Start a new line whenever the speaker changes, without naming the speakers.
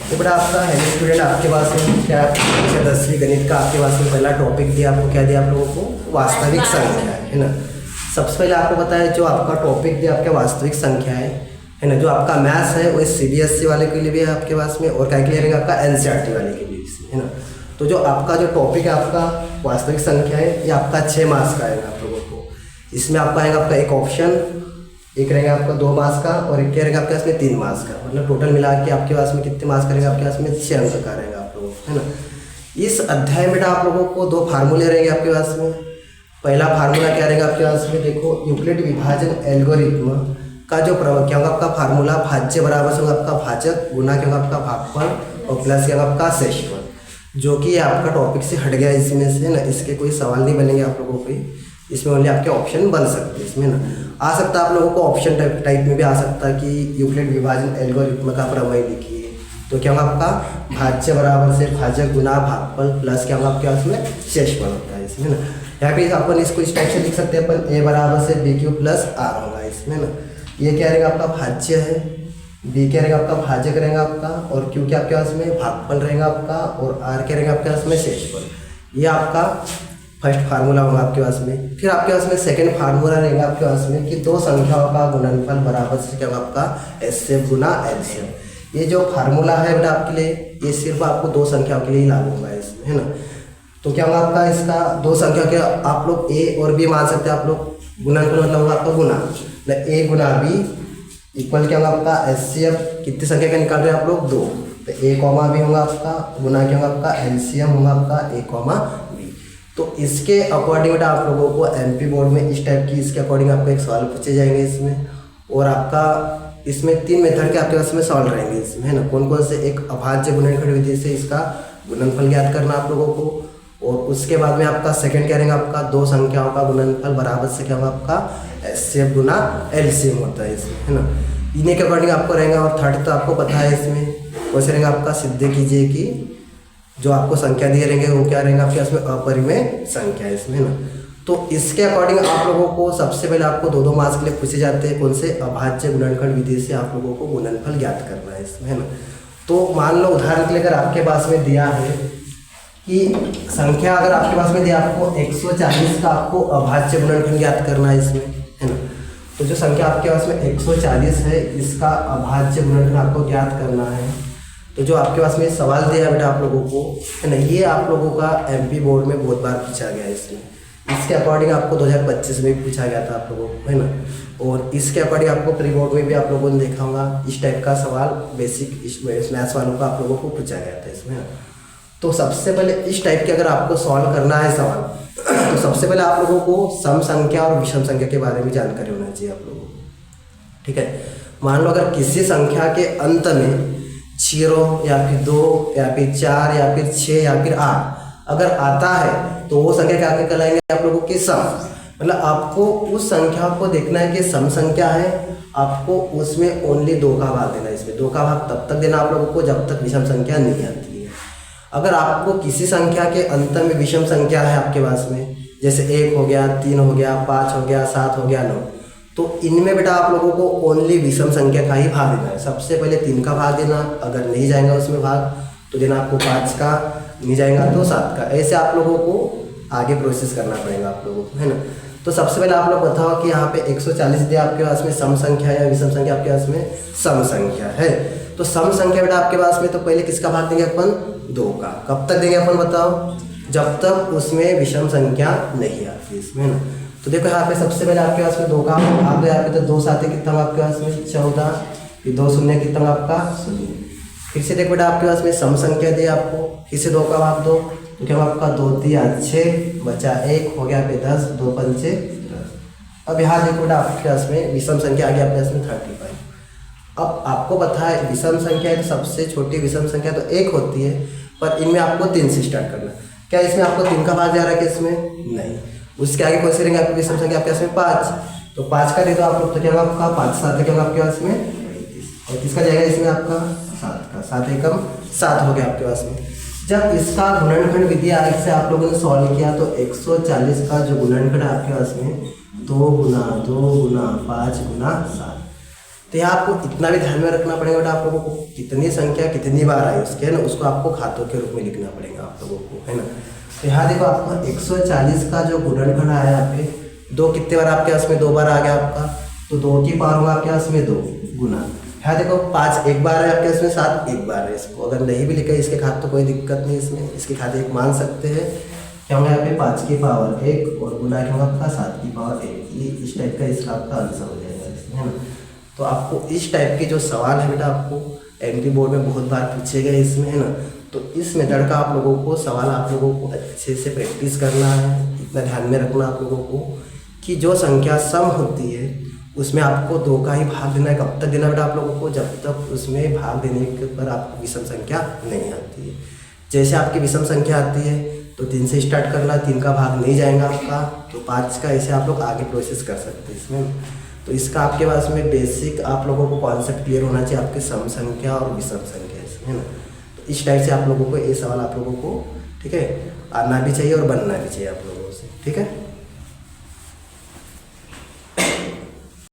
तो बेटा आपका हेलो स्टूडेंट, आपके पास में क्या कक्षा 10वीं गणित का आपके पास में पहला टॉपिक दिया। आपको क्या दिया आप लोगों को? वास्तविक संख्या है ना। सबसे पहले आपको बताया जो आपका टॉपिक दिया आपके वास्तविक संख्या है ना। जो आपका मैथ्स है वो CBSE वाले के लिए भी है आपके पास में, और क्या क्लियर है आपका NCERT वाले के लिए है ना। तो जो आपका जो टॉपिक है आपका वास्तविक संख्या है, ये आपका 6 मार्क्स का आएगा आप लोगों को। इसमें आपका आएगा आपका एक ऑप्शन, एक रहेगा आपका 2 मार्क्स का, और एक क्या रहेगा आपके पास में 3 मार्क्स का। मतलब टोटल मिला के आपके पास में कितने मार्क्स करेंगे? आपके पास में 6 अंक का रहेगा आप लोगों को, है ना। इस अध्याय में आप लोगों को 2 फार्मूले रहेंगे आपके पास में। पहला फार्मूला क्या रहेगा आपके पास में? देखो, यूक्लिड विभाजन एल्गोरिथ्म का जो क्या होगा आपका फार्मूला, भाज्य बराबर से होगा आपका भाजक, गुना क्या होगा आपका भागफल, और प्लस क्या होगा आपका शेषफल, जो कि आपका टॉपिक से हट गया इसमें से ना। इसके कोई सवाल नहीं बनेंगे आप लोगों को, इसमें ओनली आपके ऑप्शन बन सकते हैं इसमें ना। आ सकता है आप लोगों को ऑप्शन टाइप में भी आ सकता है कि यूक्लिड विभाजन एल्गोरिथ्म का प्रमेय लिखिए। तो क्या होगा आपका भाज्य बराबर से भाजक गुना भागफल प्लस क्या होगा आपके पास में शेषफल होता है इसमें ना। यहाँ पे अपन इसको इस टाइप से लिख सकते हैं अपन, a बराबर से BQ प्लस R होगा इसमें ना। ये क्या रहेगा आपका भाज्य है, B क्या रहेगा आपका भाजक रहेगा आपका, और Q क्या आपके पास में भागफल रहेगा आपका, और R क्या रहेगा आपके पास में शेषफल। ये आपका फर्स्ट फार्मूला होगा आपके पास में। फिर आपके पास में सेकंड फार्मूला रहेगा आपके पास में कि 2 संख्याओं का गुणनफल बराबर से क्या होगा आपका HCF गुना LCM। ये जो फार्मूला है बेटा आपके लिए, ये सिर्फ आपको 2 संख्याओं के लिए ही लागू होगा इसमें, है ना। तो क्या होगा आपका इसका 2 संख्या के आप लोग A और B मान सकते हैं आप लोग। गुणनफल मतलब होगा आपका गुना, A गुना B इक्वल क्या होगा आपका HCF। कितनी संख्या का निकाल रहे हैं आप लोग? 2। तो A कॉमा B होगा आपका, गुना क्या होगा आपका LCM होगा आपका A कॉमा B। तो इसके अकॉर्डिंग बेटा आप लोगों को MP बोर्ड में इस टाइप की इसके अकॉर्डिंग आपको एक सवाल पूछे जाएंगे इसमें, और आपका इसमें 3 मेथड के आपके पास में सॉल्व रहेंगे इसमें, है ना। कौन कौन से? एक अभाज्य गुणनखंड विधि से इसका गुणनफल ज्ञात करना आप लोगों को, और उसके बाद में आपका सेकंड क्या रहेगा आपका 2 संख्याओं का गुणनफल बराबर से क्या होगा आपका HCF गुना LCM होता है इसमें, है ना। इन्हीं के अकॉर्डिंग आपको रहेगा। और थर्ड तो आपको पता है इसमें कौन से रहेगा आपका, सिद्ध कीजिए कि जो आपको संख्या दिए रहेंगे वो क्या रहेंगे आपके पास में अपरिमेय संख्या है इसमें ना। तो इसके अकॉर्डिंग आप लोगों को सबसे पहले आपको 2-2 मार्क्स के लिए पूछे जाते हैं कौन से? अभाज्य गुणनखंड विधि से आप लोगों को गुणनफल ज्ञात करना है इसमें, है ना। तो मान लो उदाहरण के लिए अगर आपके पास में दिया है कि संख्या, अगर आपके पास में दिया आपको 140 का आपको अभाज्य गुणनखंड ज्ञात करना है इसमें, है ना। तो जो संख्या आपके पास में 140 है, इसका अभाज्य गुणनखंड आपको ज्ञात करना है। तो जो आपके पास में सवाल दिया है बेटा आप लोगों को, है ना, ये आप लोगों का MP बोर्ड में बहुत बार पूछा गया है इसमें। इसके अकॉर्डिंग आपको 2025 में भी पूछा गया था आप लोगों को, है ना। और इसके अकॉर्डिंग आपको प्री बोर्ड में भी आप लोगों ने देखा होगा इस टाइप का सवाल बेसिक मैथ्स वालों का आप लोगों को पूछा गया था इसमें। तो सबसे पहले इस टाइप के अगर आपको सॉल्व करना है सवाल, तो सबसे पहले आप लोगों को सम संख्या और विषम संख्या के बारे में जानकारी होना चाहिए आप लोगों को, ठीक है। मान लो अगर किसी संख्या के अंत में 0 या फिर 2 या फिर 4 या फिर 6 या फिर 8 अगर आता है, तो वो संख्या क्या कहलाएंगे आप लोगों की? सम। मतलब आपको उस संख्या को देखना है कि सम संख्या है, आपको उसमें ओनली 2 का भाग देना है। इसमें 2 का भाग तब तक देना आप लोगों को जब तक विषम संख्या नहीं आती है। अगर आपको किसी संख्या के अंत में विषम संख्या है आपके पास में, जैसे 1 हो गया, 3 हो गया, 5 हो गया, 7 हो गया, 9, तो इनमें बेटा आप लोगों को ओनली विषम संख्या का ही भाग देना है। सबसे पहले 3 का भाग देना, अगर नहीं जाएगा उसमें भाग तो देना आपको 5 का, नहीं जाएगा तो 7 का। ऐसे आप लोगों को आगे प्रोसेस करना पड़ेगा आप लोगों को, है ना। तो सबसे पहले आप लोग बताओ कि यहाँ पे 140 दिया आपके पास में सम संख्या है या विषम संख्या? आपके पास में सम संख्या है। तो सम संख्या बेटा आपके पास में, तो पहले किसका भाग देंगे अपन? 2 का। कब तक देंगे अपन बताओ? जब तक उसमें विषम संख्या नहीं आती इसमें ना। तो देखो यहाँ पे सबसे पहले आपके पास में 2 का भाग दो। यहाँ पे तो 2 साथ कितना आपके पास में 14, फिर 2 शून्य कितना आपका 0। फिर से देखो बेटा आपके पास में सम संख्या दी आपको, फिर से 2 का भाग दो, तो क्या आपका 2 3 6 बचा 1 हो गया, पे 10, 2 5 10। अब यहाँ देखो बेटा आपके पास में विषम संख्या आ गया आपके पास में 35। अब आपको पता है विषम संख्या है तो सबसे छोटी विषम संख्या तो 1 होती है, पर इनमें आपको 3 से स्टार्ट करना। क्या इसमें आपको 3 का भाग जा रहा है कि इसमें? नहीं। उसके आगे कौन से रहेंगे आपकी विषम संख्या? आपके पास में 5, तो 5 का दे दो आप लोग, तो क्या होगा आपका 5 7 क्या होगा आपके पास में 35। और किसका जाएगा इसमें आपका 7 का, 7 एकम 7 हो गया आपके पास में। जब इसका गुणनखंड विधि आगे से आप लोगों ने सॉल्व किया तो 140 का जो गुणनखंड आपके पास में 2 गुना 2 गुना 5 गुना 7, तो यहाँ आपको इतना भी ध्यान में रखना पड़ेगा बेटा आप लोगों को, कितनी संख्या कितनी बार आई उसके, है ना, उसको आपको घातों के रूप में लिखना पड़ेगा आप लोगों को, है ना। तो यहाँ देखो आपका 140 का जो गुणनखंड आया यहाँ पे, 2 कितने बार आपके पास में 2 बार आ गया आपका, तो 2 की पावर होगा आपके पास में 2 गुना। यहाँ देखो 5 एक बार है आपके पास में, 7 एक बार है। इसको अगर नहीं भी लिखे इसके खाते तो कोई दिक्कत नहीं, इसमें इसके खाते 1 मान सकते हैं। क्या होगा यहाँ पे 5 की पावर 1 और गुना क्या होगा आपका 7 की पावर 1। ये इस टाइप का इसका आपका आंसर हो जाएगा इसमें, है ना। तो आपको इस टाइप के जो सवाल है बेटा आपको एमपी बोर्ड में बहुत बार पूछे गए इसमें, है ना। तो इस मेथड का आप लोगों को सवाल आप लोगों को अच्छे से प्रैक्टिस करना है। इतना ध्यान में रखना आप लोगों को कि जो संख्या सम होती है उसमें आपको 2 का ही भाग देना है। कब तक देना बेटा आप लोगों को, जब तक उसमें भाग देने के पर आपको विषम संख्या नहीं आती है। जैसे आपकी विषम संख्या आती है तो 3 से स्टार्ट करना, 3 का भाग नहीं जाएगा आपका तो 5 का, ऐसे आप लोग आगे प्रोसेस कर सकते हैं इसमें। तो इसका आपके पास में बेसिक आप लोगों को कॉन्सेप्ट क्लियर होना चाहिए आपके सम संख्या और विषम संख्या इसमें, है ना। तो इस टाइप से आप लोगों को ये सवाल आप लोगों को, ठीक है, आना भी चाहिए और बनना भी चाहिए आप लोगों से, ठीक है।